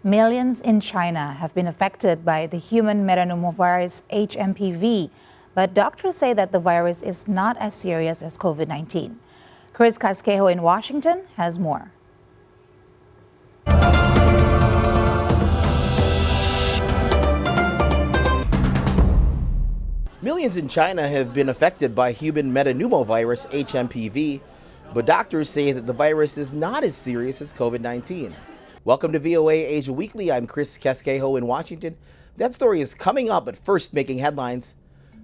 Millions in China have been affected by the human metapneumovirus H.M.P.V, but doctors say that the virus is not as serious as COVID-19. Chris Casquejo in Washington has more. Millions in China have been affected by human metapneumovirus H.M.P.V, but doctors say that the virus is not as serious as COVID-19. Welcome to VOA Asia Weekly. I'm Chris Casquejo in Washington. That story is coming up, but first making headlines.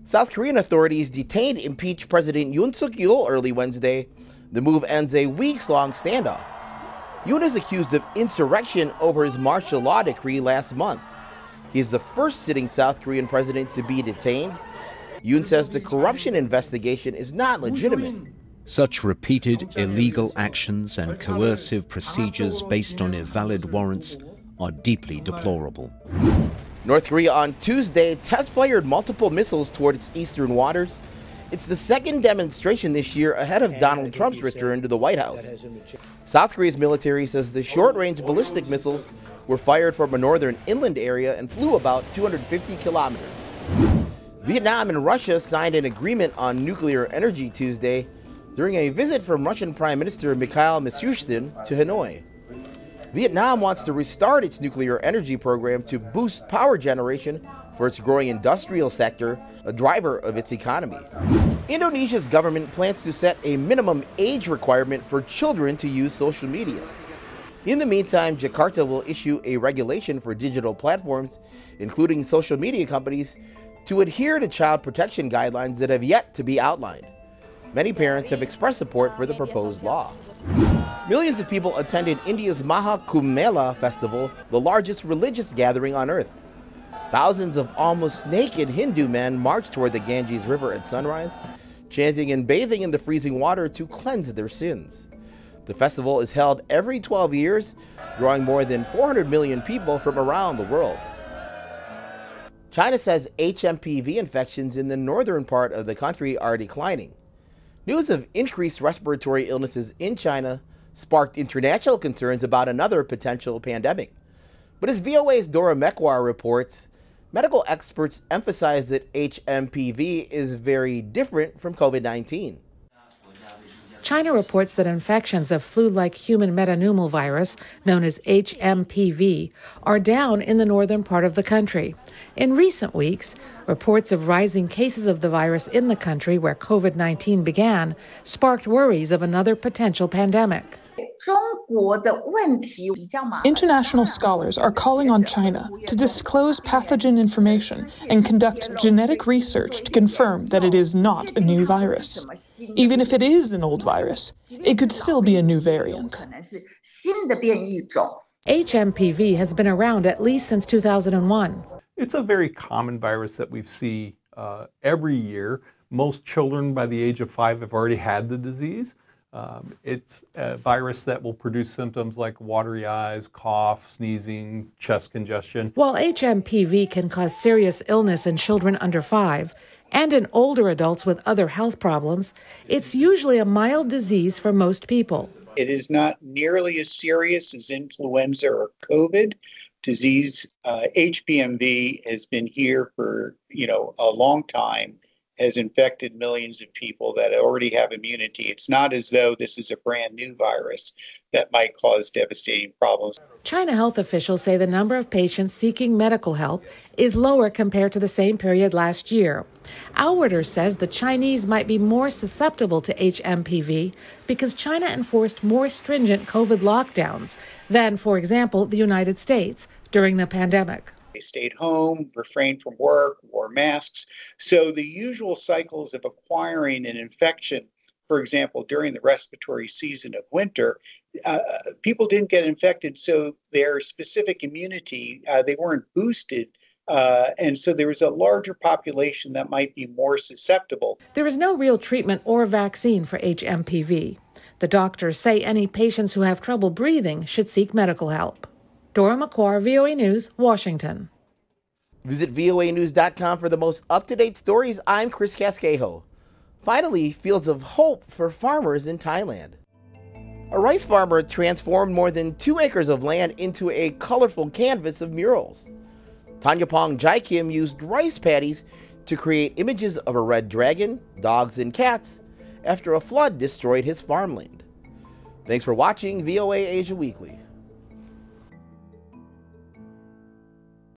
South Korean authorities detained impeached President Yoon Suk-yeol early Wednesday. The move ends a weeks-long standoff. Yoon is accused of insurrection over his martial law decree last month. He is the first sitting South Korean president to be detained. Yoon says the corruption investigation is not legitimate. Such repeated illegal actions and coercive procedures based on invalid warrants are deeply deplorable. North Korea on Tuesday test-fired multiple missiles toward its eastern waters. It's the second demonstration this year ahead of Donald Trump's return to the White House. South Korea's military says the short-range ballistic missiles were fired from a northern inland area and flew about 250 kilometers. Vietnam and Russia signed an agreement on nuclear energy Tuesday during a visit from Russian Prime Minister Mikhail Mishustin to Hanoi. Vietnam wants to restart its nuclear energy program to boost power generation for its growing industrial sector, a driver of its economy. Indonesia's government plans to set a minimum age requirement for children to use social media. In the meantime, Jakarta will issue a regulation for digital platforms, including social media companies, to adhere to child protection guidelines that have yet to be outlined. Many parents have expressed support for the proposed law. Millions of people attended India's Maha Kumbh Mela festival, the largest religious gathering on earth. Thousands of almost naked Hindu men marched toward the Ganges River at sunrise, chanting and bathing in the freezing water to cleanse their sins. The festival is held every 12 years, drawing more than 400 million people from around the world. China says H.M.P.V infections in the northern part of the country are declining. News of increased respiratory illnesses in China sparked international concerns about another potential pandemic. But as VOA's Dora Mekwar reports, medical experts emphasize that H.M.P.V is very different from COVID-19. China reports that infections of flu-like human metapneumovirus, known as H.M.P.V, are down in the northern part of the country. In recent weeks, reports of rising cases of the virus in the country where COVID-19 began sparked worries of another potential pandemic. International scholars are calling on China to disclose pathogen information and conduct genetic research to confirm that it is not a new virus. Even if it is an old virus, it could still be a new variant. H.M.P.V has been around at least since 2001. It's a very common virus that we see every year. Most children by the age of 5 have already had the disease. It's a virus that will produce symptoms like watery eyes, cough, sneezing, chest congestion. While H.M.P.V can cause serious illness in children under 5 and in older adults with other health problems, it's usually a mild disease for most people. It is not nearly as serious as influenza or COVID disease. H.M.P.V has been here for, a long time, has infected millions of people that already have immunity. It's not as though this is a brand new virus that might cause devastating problems. China health officials say the number of patients seeking medical help is lower compared to the same period last year. Outwarders says the Chinese might be more susceptible to H.M.P.V because China enforced more stringent COVID lockdowns than, for example, the United States during the pandemic. They stayed home, refrained from work, wore masks. So the usual cycles of acquiring an infection, for example, during the respiratory season of winter, people didn't get infected, so their specific immunity, they weren't boosted. And so there was a larger population that might be more susceptible. There is no real treatment or vaccine for H.M.P.V. The doctors say any patients who have trouble breathing should seek medical help. Dora Mekwar, VOA News, Washington. Visit voanews.com for the most up-to-date stories. I'm Chris Casquejo. Finally, fields of hope for farmers in Thailand. A rice farmer transformed more than 2 acres of land into a colorful canvas of murals. Tanyapong Jaikim used rice paddies to create images of a red dragon, dogs, and cats after a flood destroyed his farmland. Thanks for watching VOA Asia Weekly.